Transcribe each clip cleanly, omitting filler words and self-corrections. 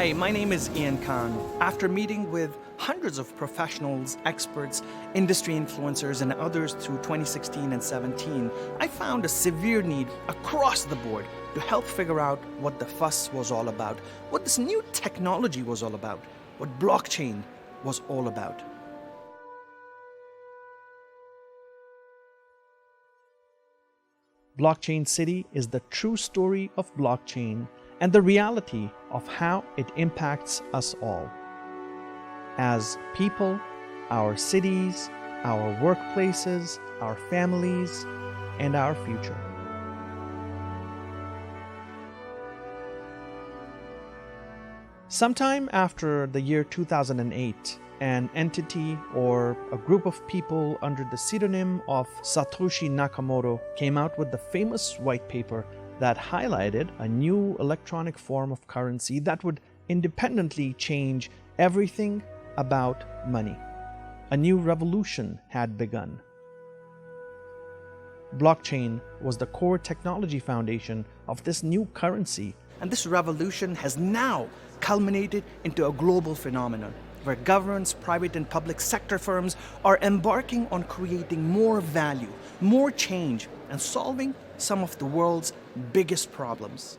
Hi, my name is Ian Khan. After meeting with hundreds of professionals, experts, industry influencers, and others through 2016 and 17, I found a severe need across the board to help figure out what the fuss was all about, what this new technology was all about, what blockchain was all about. Blockchain City is the true story of blockchain and the reality of how it impacts us all. As people, our cities, our workplaces, our families, and our future. Sometime after the year 2008, an entity or a group of people under the pseudonym of Satoshi Nakamoto came out with the famous white paper that highlighted a new electronic form of currency that would independently change everything about money. A new revolution had begun. Blockchain was the core technology foundation of this new currency, and this revolution has now culminated into a global phenomenon where governments, private and public sector firms are embarking on creating more value, more change, and solving some of the world's biggest problems.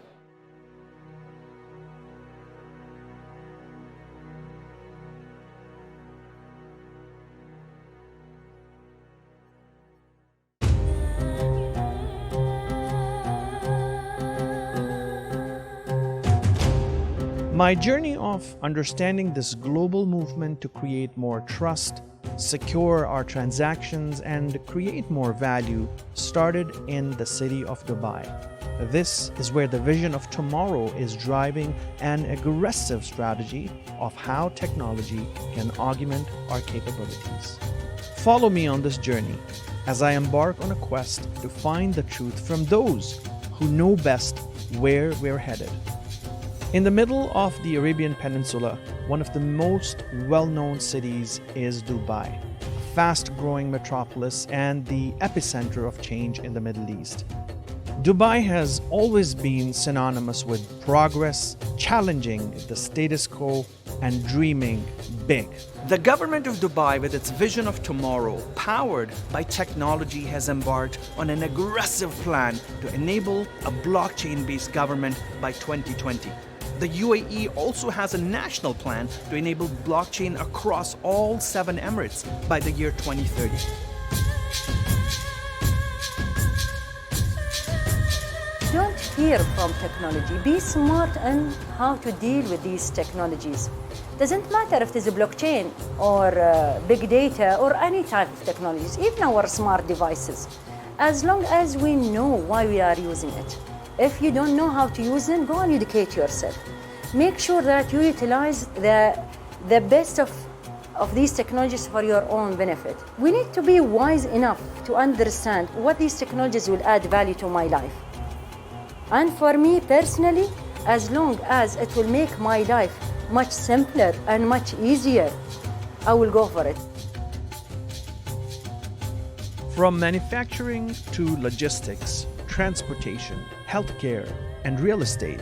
My journey of understanding this global movement to create more trust, secure our transactions, and create more value started in the city of Dubai. This is where the vision of tomorrow is driving an aggressive strategy of how technology can augment our capabilities. Follow me on this journey as I embark on a quest to find the truth from those who know best where we're headed. In the middle of the Arabian Peninsula, one of the most well-known cities is Dubai, a fast-growing metropolis and the epicenter of change in the Middle East. Dubai has always been synonymous with progress, challenging the status quo, and dreaming big. The government of Dubai, with its vision of tomorrow, powered by technology, has embarked on an aggressive plan to enable a blockchain-based government by 2020. The UAE also has a national plan to enable blockchain across all 7 Emirates by the year 2030. Don't fear from technology. Be smart on how to deal with these technologies. Doesn't matter if it is a blockchain or big data or any type of technologies, even our smart devices, as long as we know why we are using it. If you don't know how to use them, go and educate yourself. Make sure that you utilize the best of these technologies for your own benefit. We need to be wise enough to understand what these technologies will add value to my life. And for me personally, as long as it will make my life much simpler and much easier, I will go for it. From manufacturing to logistics, transportation, healthcare, and real estate,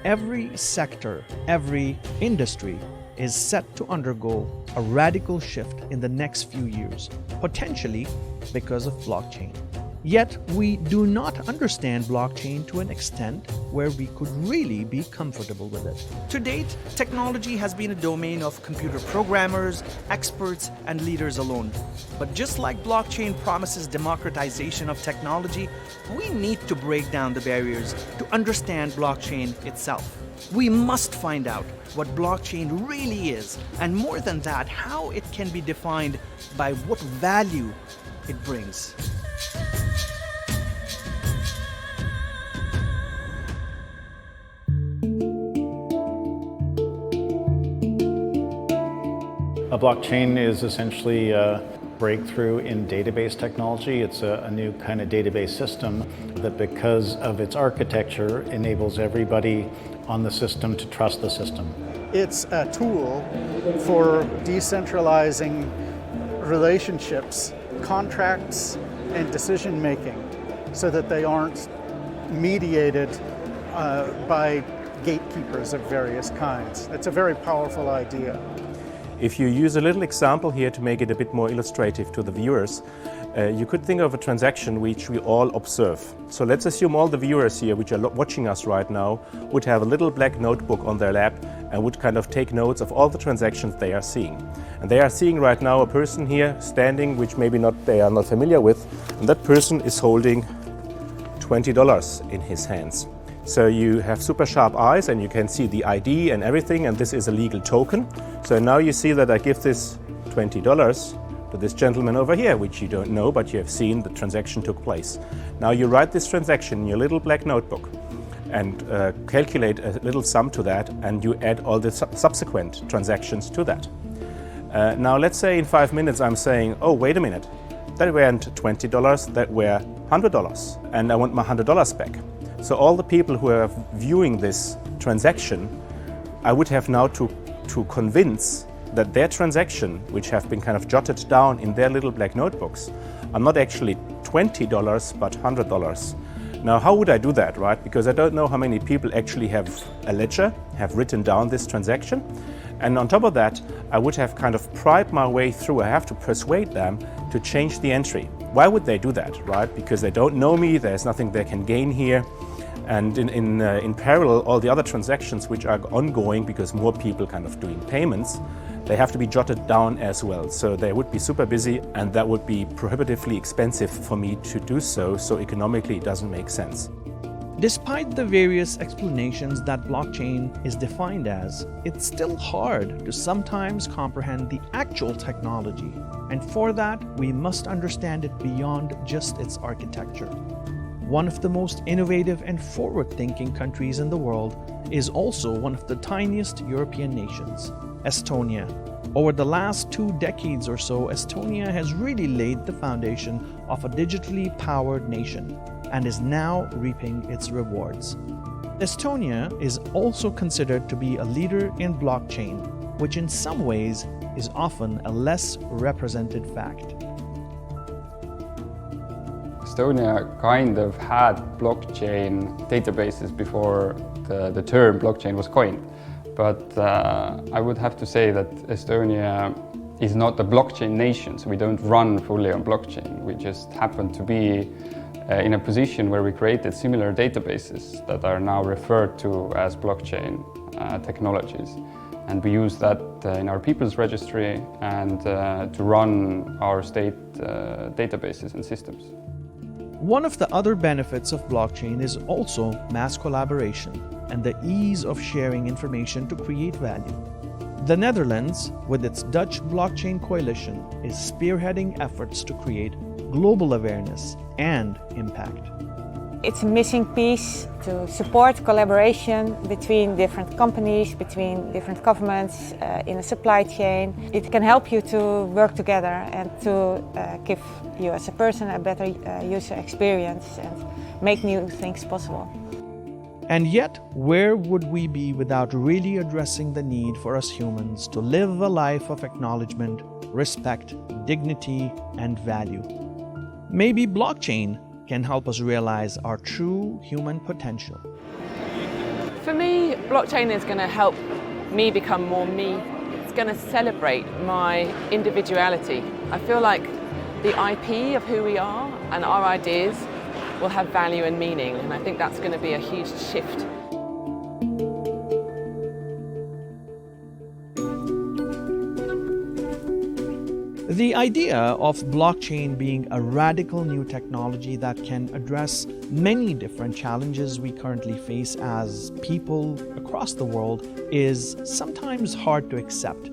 every sector, every industry is set to undergo a radical shift in the next few years, potentially because of blockchain. Yet, we do not understand blockchain to an extent where we could really be comfortable with it. To date, technology has been a domain of computer programmers, experts, and leaders alone. But just like blockchain promises democratization of technology, we need to break down the barriers to understand blockchain itself. We must find out what blockchain really is, and more than that, how it can be defined by what value it brings. A blockchain is essentially a breakthrough in database technology. It's a new kind of database system that, because of its architecture, enables everybody on the system to trust the system. It's a tool for decentralizing relationships, contracts, and decision-making so that they aren't mediated by gatekeepers of various kinds. It's a very powerful idea. If you use a little example here to make it a bit more illustrative to the viewers, you could think of a transaction which we all observe. So let's assume all the viewers here which are watching us right now would have a little black notebook on their lap and would kind of take notes of all the transactions they are seeing. And they are seeing right now a person here standing which maybe they are not familiar with, and that person is holding $20 in his hands. So you have super sharp eyes and you can see the ID and everything, and this is a legal token. So now you see that I give this $20 to this gentleman over here, which you don't know, but you have seen the transaction took place. Now you write this transaction in your little black notebook and calculate a little sum to that, and you add all the subsequent transactions to that. Now let's say in 5 minutes I'm saying, oh, wait a minute, that weren't $20, that were $100, and I want my $100 back. So all the people who are viewing this transaction, I would have now to convince that their transaction, which have been kind of jotted down in their little black notebooks, are not actually $20 but $100. Now how would I do that, right? Because I don't know how many people actually have a ledger, have written down this transaction. And on top of that, I would have kind of pried my way through. I have to persuade them to change the entry. Why would they do that, right? Because they don't know me, there's nothing they can gain here. And in parallel, all the other transactions which are ongoing, because more people kind of doing payments, they have to be jotted down as well. So they would be super busy, and that would be prohibitively expensive for me to do so. So economically, it doesn't make sense. Despite the various explanations that blockchain is defined as, it's still hard to sometimes comprehend the actual technology. And for that, we must understand it beyond just its architecture. One of the most innovative and forward-thinking countries in the world is also one of the tiniest European nations, Estonia. Over the last 2 decades or so, Estonia has really laid the foundation of a digitally powered nation and is now reaping its rewards. Estonia is also considered to be a leader in blockchain, which in some ways is often a less represented fact. Estonia kind of had blockchain databases before the term blockchain was coined. But I would have to say that Estonia is not a blockchain nation, so we don't run fully on blockchain. We just happen to be in a position where we created similar databases that are now referred to as blockchain technologies. And we use that in our people's registry and to run our state databases and systems. One of the other benefits of blockchain is also mass collaboration and the ease of sharing information to create value. The Netherlands, with its Dutch Blockchain Coalition, is spearheading efforts to create global awareness and impact. It's a missing piece to support collaboration between different companies, between different governments in a supply chain. It can help you to work together and to give you as a person a better user experience and make new things possible. And yet, where would we be without really addressing the need for us humans to live a life of acknowledgement, respect, dignity, and value? Maybe blockchain can help us realize our true human potential. For me, blockchain is going to help me become more me. It's going to celebrate my individuality. I feel like the IP of who we are and our ideas will have value and meaning, and I think that's going to be a huge shift. The idea of blockchain being a radical new technology that can address many different challenges we currently face as people across the world is sometimes hard to accept.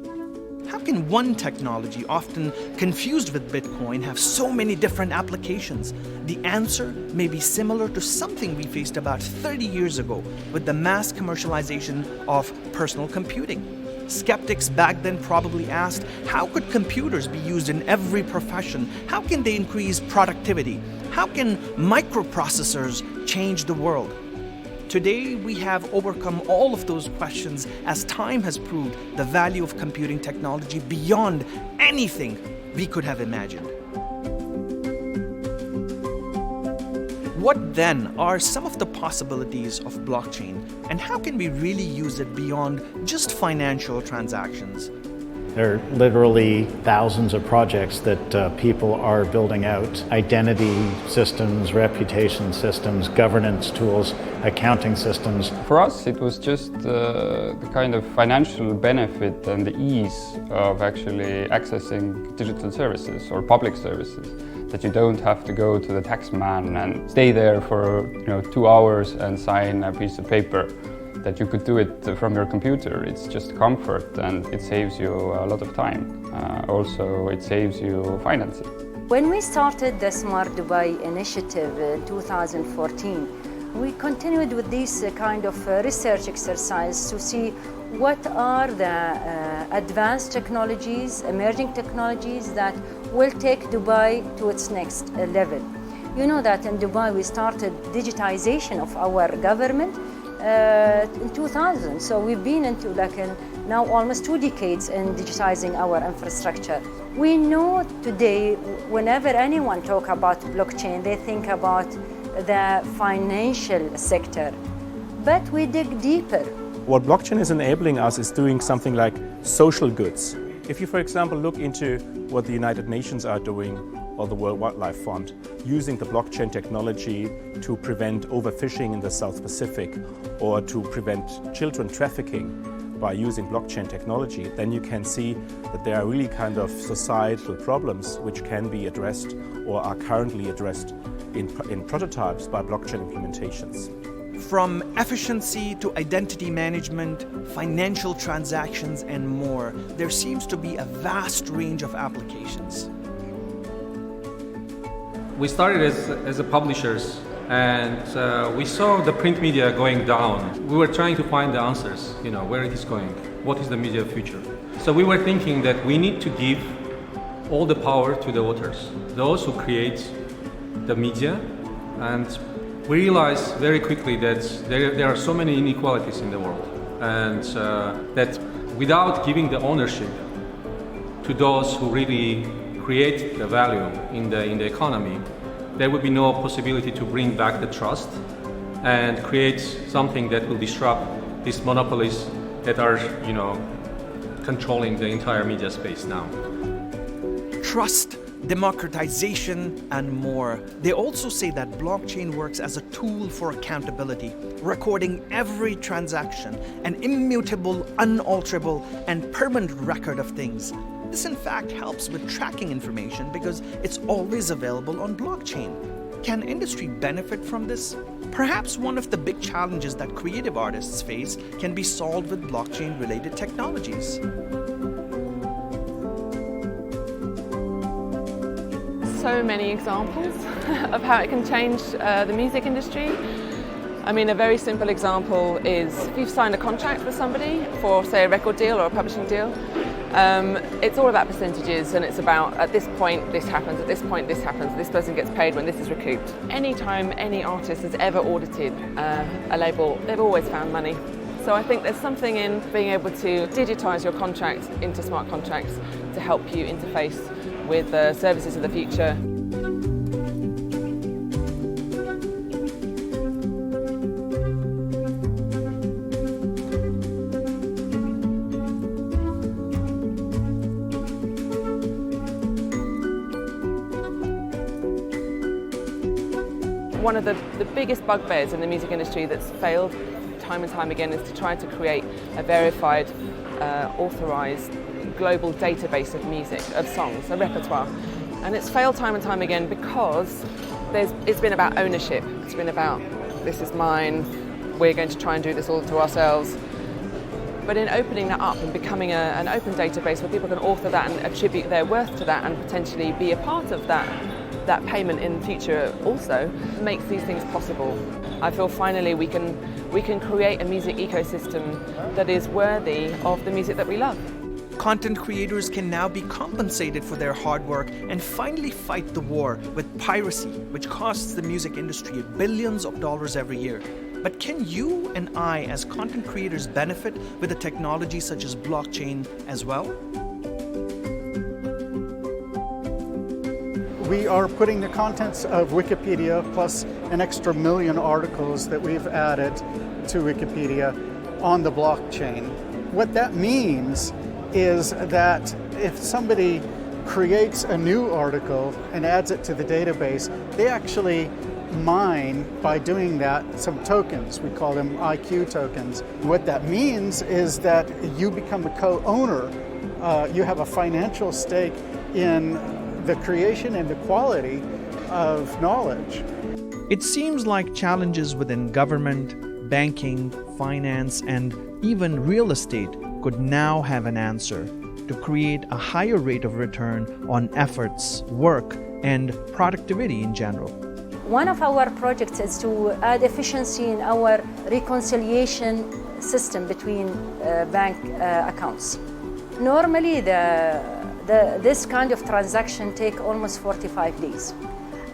How can one technology, often confused with Bitcoin, have so many different applications? The answer may be similar to something we faced about 30 years ago with the mass commercialization of personal computing. Skeptics back then probably asked, how could computers be used in every profession? How can they increase productivity? How can microprocessors change the world? Today, we have overcome all of those questions as time has proved the value of computing technology beyond anything we could have imagined. What then are some of the possibilities of blockchain, and how can we really use it beyond just financial transactions? There are literally thousands of projects that people are building out. Identity systems, reputation systems, governance tools, accounting systems. For us, it was just the kind of financial benefit and the ease of actually accessing digital services or public services. That you don't have to go to the tax man and stay there for 2 hours and sign a piece of paper. That you could do it from your computer. It's just comfort and it saves you a lot of time. Also, it saves you financing. When we started the Smart Dubai initiative in 2014, we continued with this kind of research exercise to see what are the advanced technologies, emerging technologies that will take Dubai to its next level. You know that in Dubai we started digitization of our government in 2000, so we've been into now almost 2 decades in digitizing our infrastructure. We know today whenever anyone talk about blockchain, they think about the financial sector, but we dig deeper. What blockchain is enabling us is doing something like social goods. If you, for example, look into what the United Nations are doing or the World Wildlife Fund, using the blockchain technology to prevent overfishing in the South Pacific or to prevent children trafficking by using blockchain technology, then you can see that there are really kind of societal problems which can be addressed or are currently addressed in prototypes by blockchain implementations. From efficiency to identity management, financial transactions, and more, there seems to be a vast range of applications. We started as a publishers, and we saw the print media going down. We were trying to find the answers, where it is going, what is the media future. So we were thinking that we need to give all the power to the authors, those who create the media, and we realized very quickly that there are so many inequalities in the world, and that without giving the ownership to those who really create the value in the economy, there would be no possibility to bring back the trust and create something that will disrupt these monopolies that are, controlling the entire media space now. Trust, democratization, and more. They also say that blockchain works as a tool for accountability, recording every transaction, an immutable, unalterable, and permanent record of things. This in fact helps with tracking information because it's always available on blockchain. Can industry benefit from this? Perhaps one of the big challenges that creative artists face can be solved with blockchain-related technologies. So many examples of how it can change the music industry. I mean, a very simple example is if you've signed a contract with somebody for, say, a record deal or a publishing deal, it's all about percentages, and it's about at this point this happens, at this point this happens, this person gets paid when this is recouped. Anytime any artist has ever audited a label, they've always found money. So I think there's something in being able to digitise your contracts into smart contracts to help you interface with the services of the future. One of the biggest bugbears in the music industry that's failed time and time again is to try to create a verified, authorised global database of music, of songs, a repertoire. And it's failed time and time again because it's been about ownership. It's been about, this is mine, we're going to try and do this all to ourselves. But in opening that up and becoming an open database where people can author that and attribute their worth to that and potentially be a part of that payment in the future also makes these things possible. I feel finally we can create a music ecosystem that is worthy of the music that we love. Content creators can now be compensated for their hard work and finally fight the war with piracy, which costs the music industry billions of dollars every year. But can you and I, as content creators, benefit with a technology such as blockchain as well? We are putting the contents of Wikipedia plus an extra 1 million articles that we've added to Wikipedia on the blockchain. What that means is that if somebody creates a new article and adds it to the database, they actually mine, by doing that, some tokens. We call them IQ tokens. What that means is that you become a co-owner. You have a financial stake in the creation and the quality of knowledge. It seems like challenges within government, banking, finance, and even real estate could now have an answer to create a higher rate of return on efforts, work, and productivity in general. One of our projects is to add efficiency in our reconciliation system between bank accounts. Normally, this kind of transaction take almost 45 days.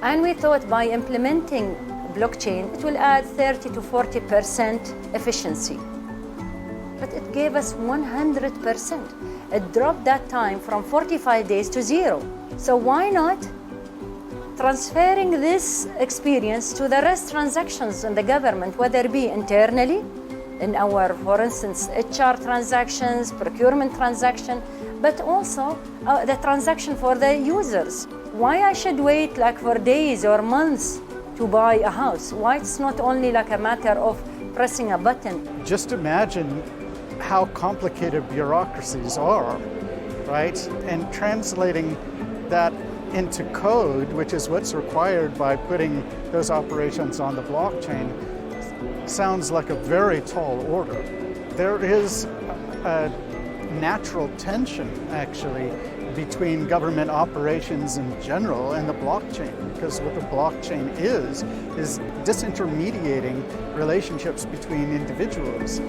And we thought by implementing blockchain, it will add 30 to 40% efficiency. But it gave us 100%. It dropped that time from 45 days to 0. So why not transferring this experience to the rest transactions in the government, whether it be internally, in our, for instance, HR transactions, procurement transaction, but also the transaction for the users. Why I should wait like for days or months to buy a house? Why it's not only like a matter of pressing a button? Just imagine how complicated bureaucracies are, right? And translating that into code, which is what's required by putting those operations on the blockchain, sounds like a very tall order. There is a natural tension, actually, between government operations in general and the blockchain, because what the blockchain is disintermediating relationships between individuals.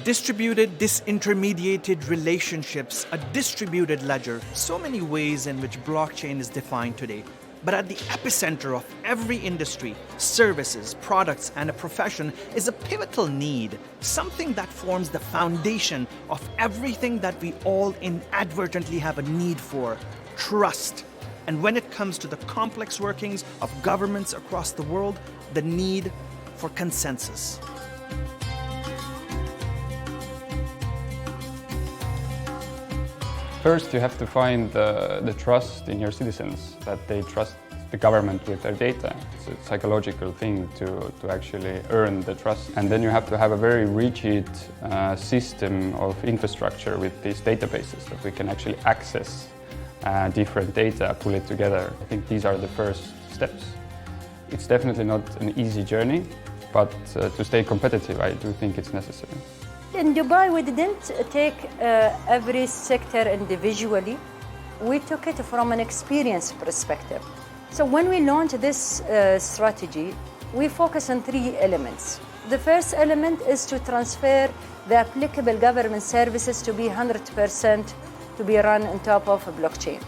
Distributed, disintermediated relationships, a distributed ledger, so many ways in which blockchain is defined today. But at the epicenter of every industry, services, products, and a profession is a pivotal need, something that forms the foundation of everything that we all inadvertently have a need for: trust. And when it comes to the complex workings of governments across the world, the need for consensus. First, you have to find the trust in your citizens, that they trust the government with their data. It's a psychological thing to actually earn the trust. And then you have to have a very rigid system of infrastructure with these databases that we can actually access different data, pull it together. I think these are the first steps. It's definitely not an easy journey, but to stay competitive, I do think it's necessary. In Dubai, we didn't take every sector individually. We took it from an experience perspective. So when we launched this strategy, we focus on 3 elements. The first element is to transfer the applicable government services to be 100% to be run on top of a blockchain.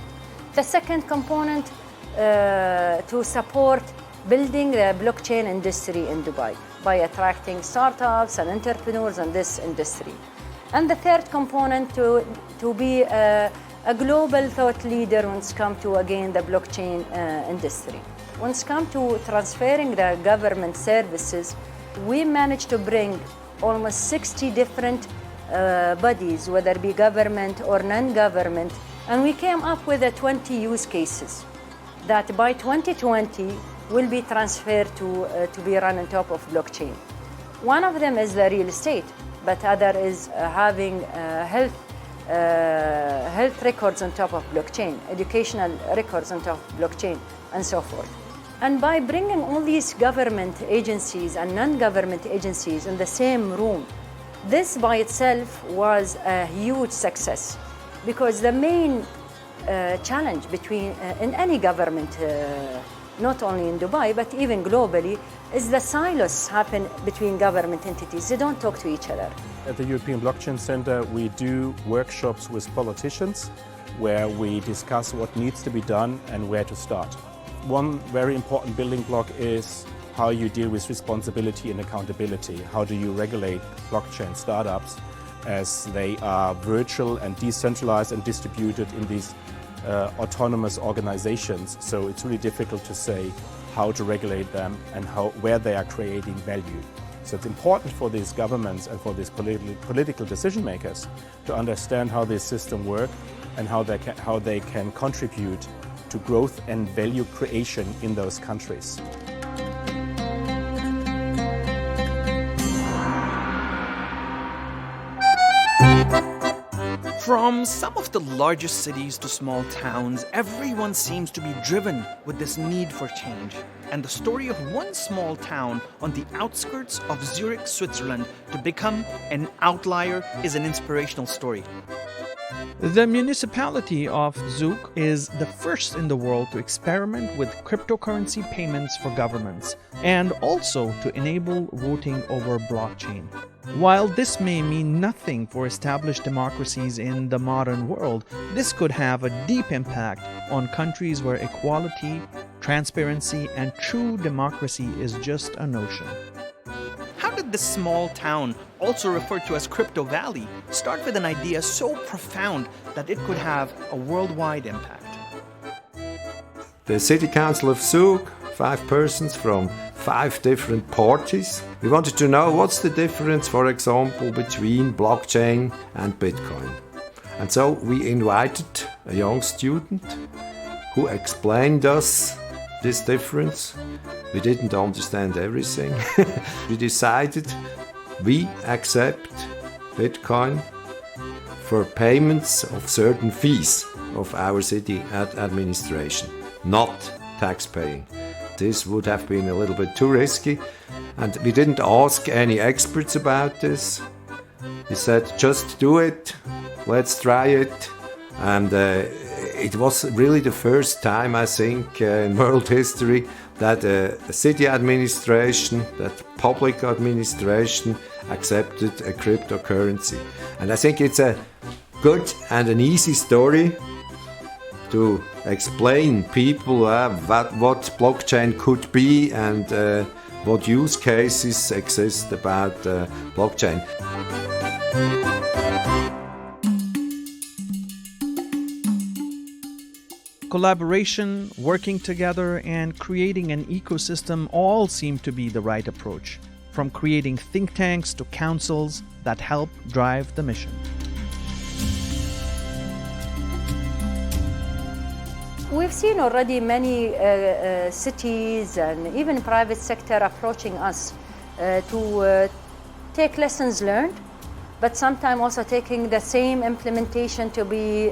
The second component to support building the blockchain industry in Dubai by attracting startups and entrepreneurs in this industry. And the third component to be a global thought leader when it comes to, again, the blockchain industry. When it comes to transferring the government services, we managed to bring almost 60 different bodies, whether it be government or non-government, and we came up with 20 use cases that by 2020 will be transferred to be run on top of blockchain. One of them is the real estate, but other is having health records on top of blockchain, educational records on top of blockchain, and so forth. And by bringing all these government agencies and non-government agencies in the same room, this by itself was a huge success, because the main challenge in any government, not only in Dubai, but even globally, is the silos happen between government entities. They don't talk to each other. At the European Blockchain Center, we do workshops with politicians where we discuss what needs to be done and where to start. One very important building block is how you deal with responsibility and accountability. How do you regulate blockchain startups as they are virtual and decentralized and distributed in these autonomous organizations? So it's really difficult to say how to regulate them and where they are creating value. So it's important for these governments and for these political decision makers to understand how this system works and how they can contribute to growth and value creation in those countries. From some of the largest cities to small towns, everyone seems to be driven with this need for change. And the story of one small town on the outskirts of Zurich, Switzerland, to become an outlier is an inspirational story. The municipality of Zug is the first in the world to experiment with cryptocurrency payments for governments and also to enable voting over blockchain. While this may mean nothing for established democracies in the modern world, this could have a deep impact on countries where equality, transparency, and true democracy is just a notion. How did this small town, also referred to as Crypto Valley, start with an idea so profound that it could have a worldwide impact? The City Council of Zug, 5 persons from 5 different parties. We wanted to know what's the difference, for example, between blockchain and Bitcoin. And so we invited a young student who explained us this difference. We didn't understand everything. We decided we accept Bitcoin for payments of certain fees of our city administration, not tax paying. This would have been a little bit too risky, and we didn't ask any experts about this. We said, just do it, let's try it. And it was really the first time, I think, in world history that a city administration, that public administration accepted a cryptocurrency. And I think it's a good and an easy story to explain people what blockchain could be and what use cases exist about blockchain. Collaboration, working together, and creating an ecosystem all seem to be the right approach, from creating think tanks to councils that help drive the mission. We've seen already many cities and even private sector approaching us to take lessons learned, but sometimes also taking the same implementation to be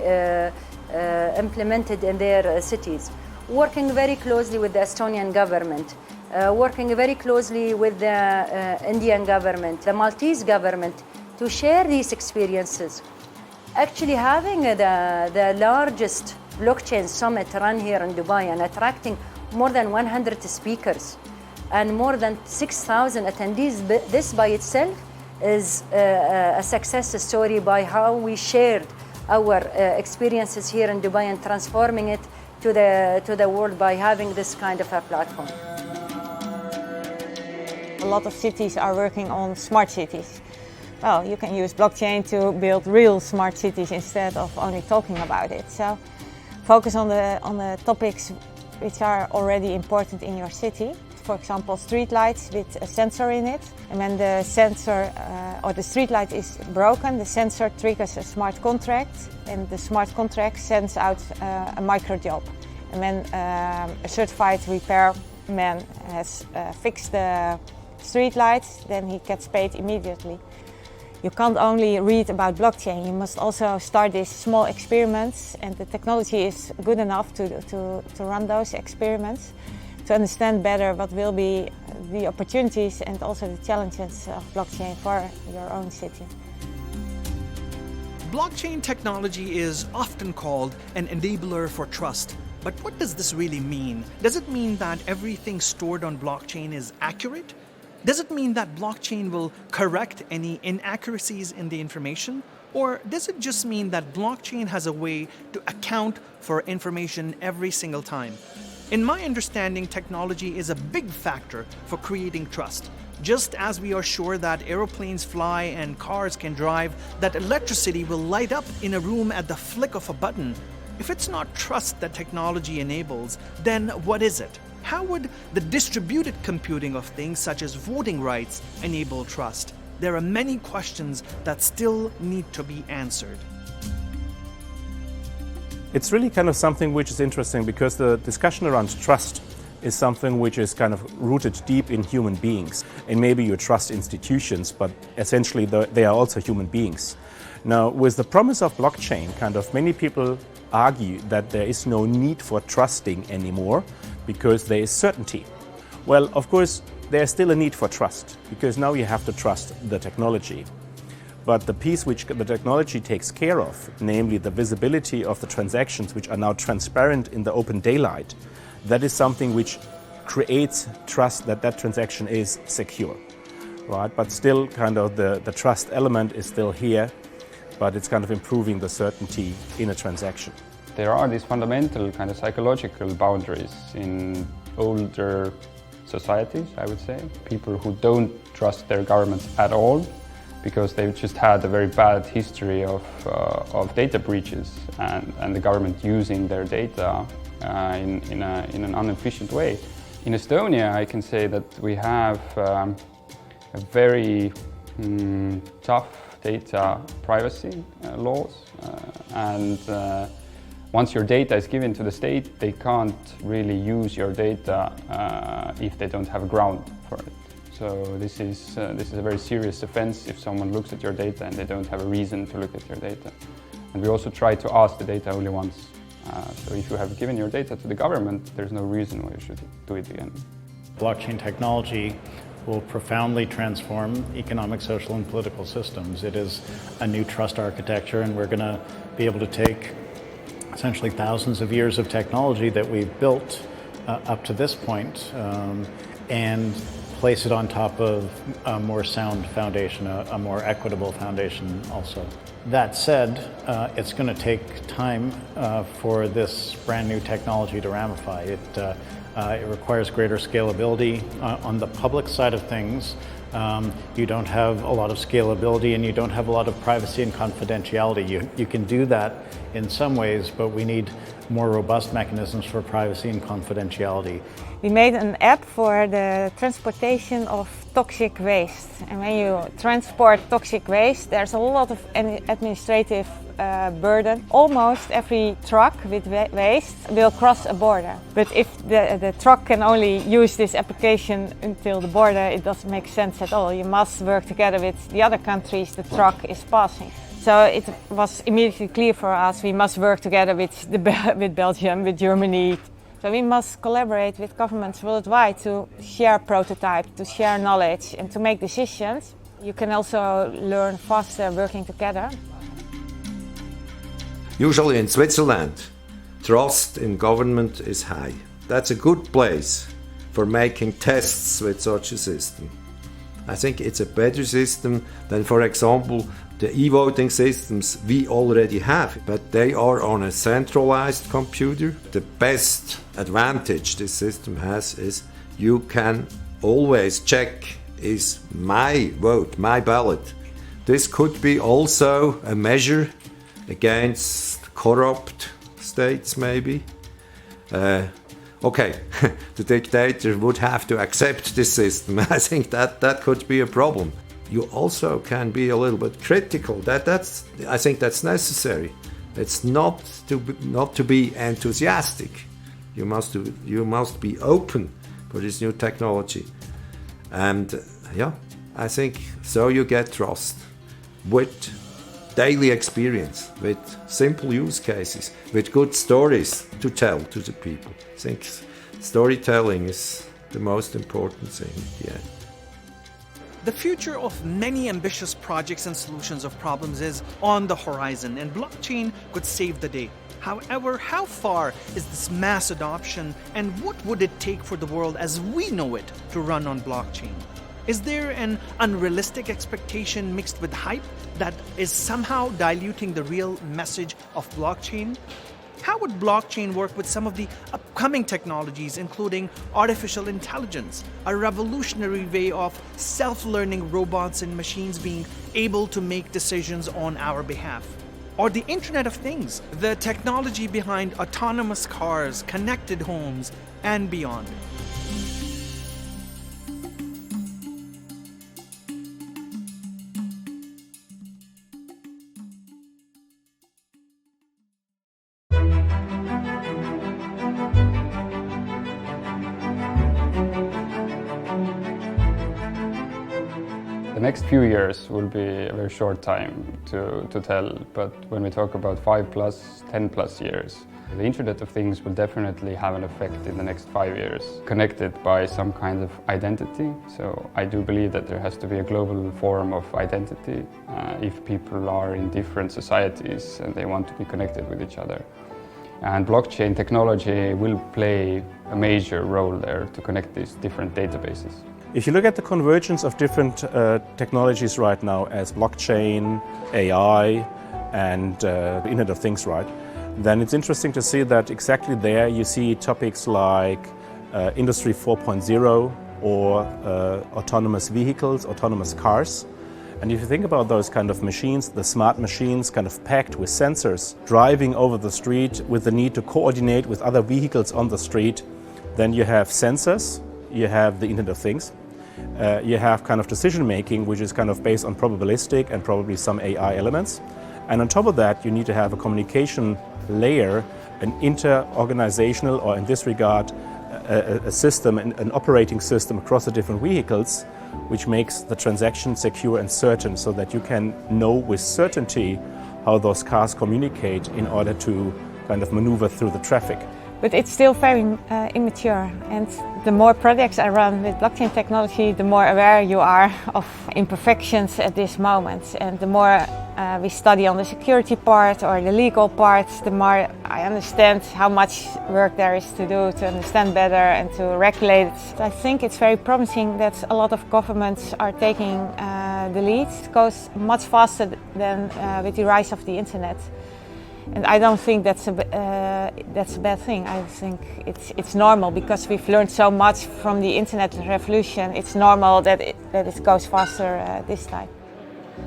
implemented in their cities. Working very closely with the Estonian government, working very closely with the Indian government, the Maltese government, to share these experiences. Actually having the largest blockchain summit run here in Dubai and attracting more than 100 speakers and more than 6,000 attendees, this by itself is a success story by how we shared our experiences here in Dubai and transforming it to the world by having this kind of a platform. A lot of cities are working on smart cities. Well, you can use blockchain to build real smart cities instead of only talking about it. So focus on the topics which are already important in your city. For example, street lights with a sensor in it. And when the sensor or the street light is broken, the sensor triggers a smart contract, and the smart contract sends out a micro job. And when a certified repairman has fixed the street light, then he gets paid immediately. You can't only read about blockchain, you must also start these small experiments, and the technology is good enough to run those experiments, to understand better what will be the opportunities and also the challenges of blockchain for your own city. Blockchain technology is often called an enabler for trust. But what does this really mean? Does it mean that everything stored on blockchain is accurate? Does it mean that blockchain will correct any inaccuracies in the information? Or does it just mean that blockchain has a way to account for information every single time? In my understanding, technology is a big factor for creating trust. Just as we are sure that aeroplanes fly and cars can drive, that electricity will light up in a room at the flick of a button, if it's not trust that technology enables, then what is it? How would the distributed computing of things such as voting rights enable trust? There are many questions that still need to be answered. It's really kind of something which is interesting because the discussion around trust is something which is kind of rooted deep in human beings. And maybe you trust institutions, but essentially they are also human beings. Now, with the promise of blockchain, kind of many people argue that there is no need for trusting anymore because there is certainty. Well, of course, there's still a need for trust because now you have to trust the technology. But the piece which the technology takes care of, namely the visibility of the transactions which are now transparent in the open daylight, that is something which creates trust that that transaction is secure, right? But still kind of the trust element is still here, but it's kind of improving the certainty in a transaction. There are these fundamental kind of psychological boundaries in older societies, I would say. People who don't trust their governments at all because they've just had a very bad history of data breaches and the government using their data in an inefficient way. In Estonia, I can say that we have a very tough data privacy laws, and once your data is given to the state, they can't really use your data if they don't have a ground for it. So this is a very serious offense if someone looks at your data and they don't have a reason to look at your data. And we also try to ask the data only once. So if you have given your data to the government, there's no reason why you should do it again. Blockchain technology will profoundly transform economic, social, and political systems. It is a new trust architecture, and we're going to be able to take essentially thousands of years of technology that we've built up to this point and place it on top of a more sound foundation, a more equitable foundation also. That said, it's going to take time for this brand new technology to ramify. It requires greater scalability. On the public side of things, you don't have a lot of scalability and you don't have a lot of privacy and confidentiality. You can do that in some ways, but we need more robust mechanisms for privacy and confidentiality. We made an app for the transportation of toxic waste. And when you transport toxic waste, there's a lot of administrative burden. Almost every truck with waste will cross a border. But if the truck can only use this application until the border, it doesn't make sense at all. You must work together with the other countries the truck is passing. So it was immediately clear for us we must work together with Belgium, with Germany. So we must collaborate with governments worldwide to share prototypes, to share knowledge and to make decisions. You can also learn faster working together. Usually in Switzerland, trust in government is high. That's a good place for making tests with such a system. I think it's a better system than, for example, the e-voting systems we already have, but they are on a centralized computer. The best advantage this system has is you can always check, is my vote, my ballot. This could be also a measure against corrupt states, maybe. Okay, the dictator would have to accept this system. I think that could be a problem. You also can be a little bit critical. I think that's necessary. It's not to be enthusiastic. You must be open for this new technology. And I think so you get trust with daily experience, with simple use cases, with good stories to tell to the people. I think storytelling is the most important thing. Yeah. The future of many ambitious projects and solutions of problems is on the horizon, and blockchain could save the day. However, how far is this mass adoption, and what would it take for the world as we know it to run on blockchain? Is there an unrealistic expectation mixed with hype that is somehow diluting the real message of blockchain? How would blockchain work with some of the upcoming technologies including artificial intelligence, a revolutionary way of self-learning robots and machines being able to make decisions on our behalf. Or the Internet of Things, the technology behind autonomous cars, connected homes, and beyond. The next few years will be a very short time to tell, but when we talk about 5 plus, 10 plus years, the Internet of Things will definitely have an effect in the next 5 years, connected by some kind of identity. So I do believe that there has to be a global form of identity if people are in different societies and they want to be connected with each other. And blockchain technology will play a major role there to connect these different databases. If you look at the convergence of different technologies right now as blockchain, AI, and the Internet of Things, right, then it's interesting to see that exactly there you see topics like Industry 4.0 or autonomous vehicles, autonomous cars. And if you think about those kind of machines, the smart machines kind of packed with sensors, driving over the street with the need to coordinate with other vehicles on the street, then you have sensors, you have the Internet of Things. You have kind of decision making, which is kind of based on probabilistic and probably some AI elements. And on top of that, you need to have a communication layer, an inter-organizational, or in this regard, a system, an operating system across the different vehicles, which makes the transaction secure and certain so that you can know with certainty how those cars communicate in order to kind of maneuver through the traffic. But it's still very immature, and the more projects I run with blockchain technology, the more aware you are of imperfections at this moment. And the more we study on the security part or the legal part, the more I understand how much work there is to do to understand better and to regulate it. I think it's very promising that a lot of governments are taking the lead. It goes much faster than with the rise of the internet. And I don't think that's a bad thing. I think it's normal because we've learned so much from the internet revolution. It's normal that it goes faster this time.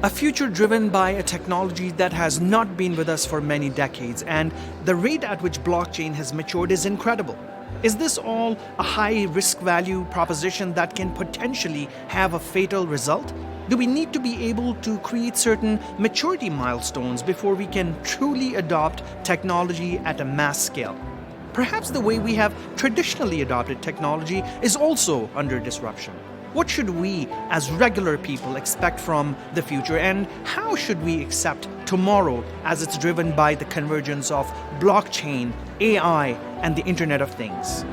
A future driven by a technology that has not been with us for many decades, and the rate at which blockchain has matured is incredible. Is this all a high risk value proposition that can potentially have a fatal result? Do we need to be able to create certain maturity milestones before we can truly adopt technology at a mass scale? Perhaps the way we have traditionally adopted technology is also under disruption. What should we as regular people expect from the future, and how should we accept tomorrow as it's driven by the convergence of blockchain, AI, and the Internet of Things?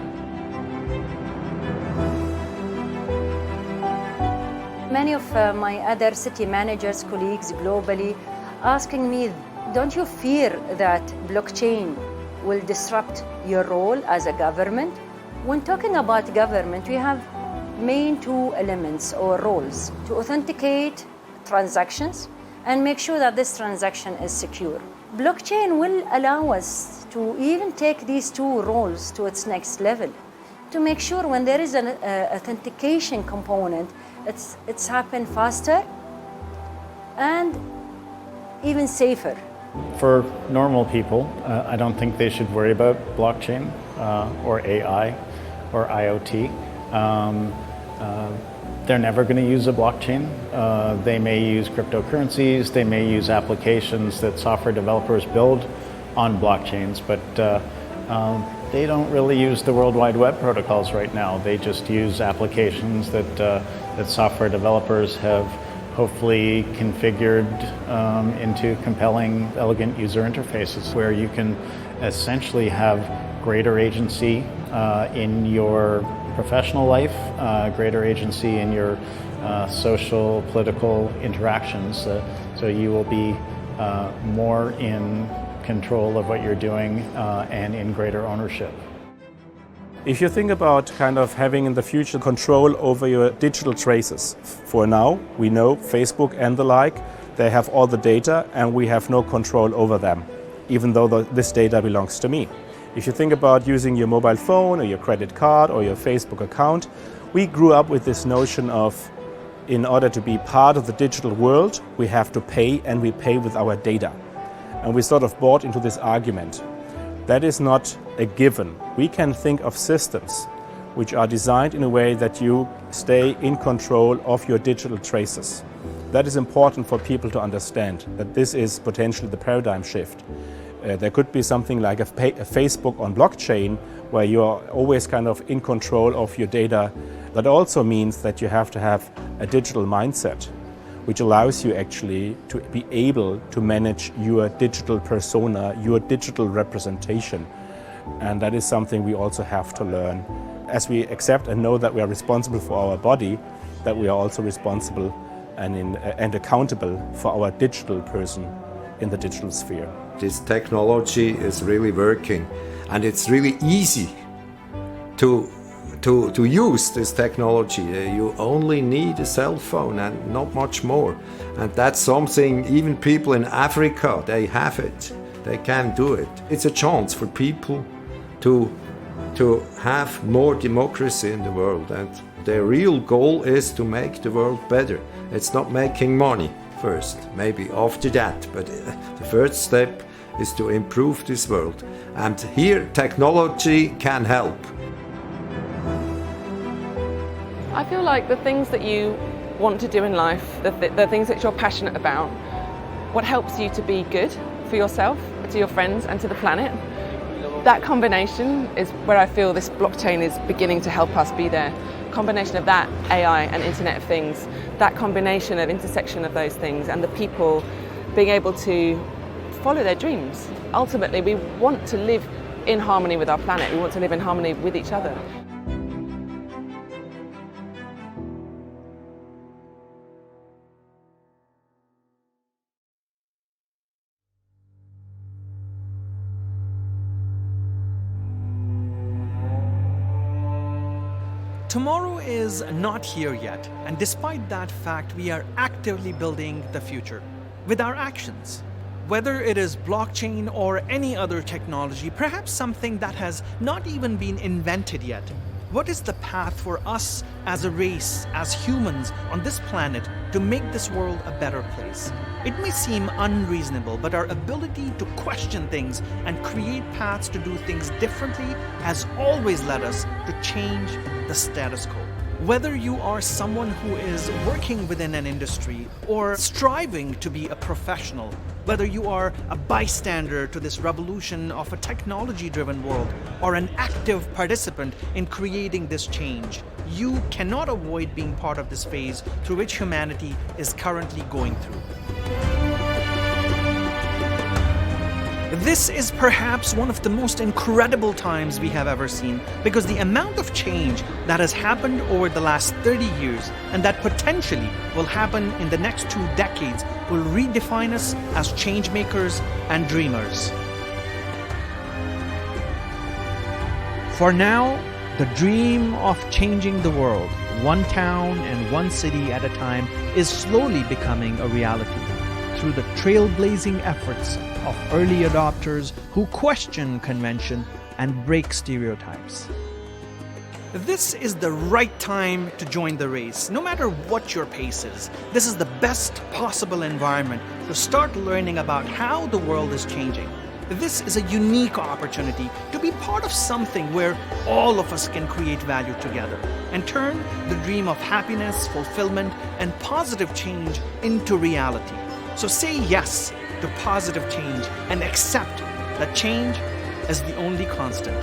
Many of my other city managers, colleagues globally, asking me, don't you fear that blockchain will disrupt your role as a government? When talking about government, we have main two elements or roles: to authenticate transactions and make sure that this transaction is secure. Blockchain will allow us to even take these two roles to its next level, to make sure when there is an authentication component, it's happened faster and even safer. For normal people, I don't think they should worry about blockchain or AI or IoT. They're never going to use a blockchain. They may use cryptocurrencies, they may use applications that software developers build on blockchains, but they don't really use the World Wide Web protocols right now. They just use applications that software developers have hopefully configured into compelling, elegant user interfaces where you can essentially have greater agency in your professional life, greater agency in your social, political interactions. So you will be more in control of what you're doing and in greater ownership. If you think about kind of having in the future control over your digital traces, for now we know Facebook and the like, they have all the data and we have no control over them, even though this data belongs to me. If you think about using your mobile phone or your credit card or your Facebook account, we grew up with this notion of, in order to be part of the digital world, we have to pay, and we pay with our data. And we sort of bought into this argument. That is not a given. We can think of systems which are designed in a way that you stay in control of your digital traces. That is important for people to understand, that this is potentially the paradigm shift. There could be something like a Facebook on blockchain, where you are always kind of in control of your data. That also means that you have to have a digital mindset, which allows you actually to be able to manage your digital persona, your digital representation. And that is something we also have to learn. As we accept and know that we are responsible for our body, that we are also responsible and accountable for our digital person in the digital sphere. This technology is really working, and it's really easy to use this technology. You only need a cell phone and not much more. And that's something even people in Africa, they have it. They can do it. It's a chance for people to have more democracy in the world. And their real goal is to make the world better. It's not making money first, maybe after that. But the first step is to improve this world. And here technology can help. I feel like the things that you want to do in life, the things that you're passionate about, what helps you to be good for yourself, to your friends and to the planet, that combination is where I feel this blockchain is beginning to help us be there. Combination of that, AI and Internet of Things, that combination of intersection of those things and the people being able to follow their dreams. Ultimately, we want to live in harmony with our planet. We want to live in harmony with each other. Tomorrow is not here yet, and despite that fact, we are actively building the future with our actions. Whether it is blockchain or any other technology, perhaps something that has not even been invented yet, what is the path for us as a race, as humans on this planet, to make this world a better place? It may seem unreasonable, but our ability to question things and create paths to do things differently has always led us to change the status quo. Whether you are someone who is working within an industry or striving to be a professional, whether you are a bystander to this revolution of a technology-driven world or an active participant in creating this change, you cannot avoid being part of this phase through which humanity is currently going through. This is perhaps one of the most incredible times we have ever seen, because the amount of change that has happened over the last 30 years and that potentially will happen in the next 2 decades will redefine us as change makers and dreamers. For now, the dream of changing the world, one town and one city at a time, is slowly becoming a reality through the trailblazing efforts of early adopters who question convention and break stereotypes. This is the right time to join the race, no matter what your pace is. This is the best possible environment to start learning about how the world is changing. This is a unique opportunity to be part of something where all of us can create value together and turn the dream of happiness, fulfillment, and positive change into reality. So say yes to positive change and accept that change is the only constant.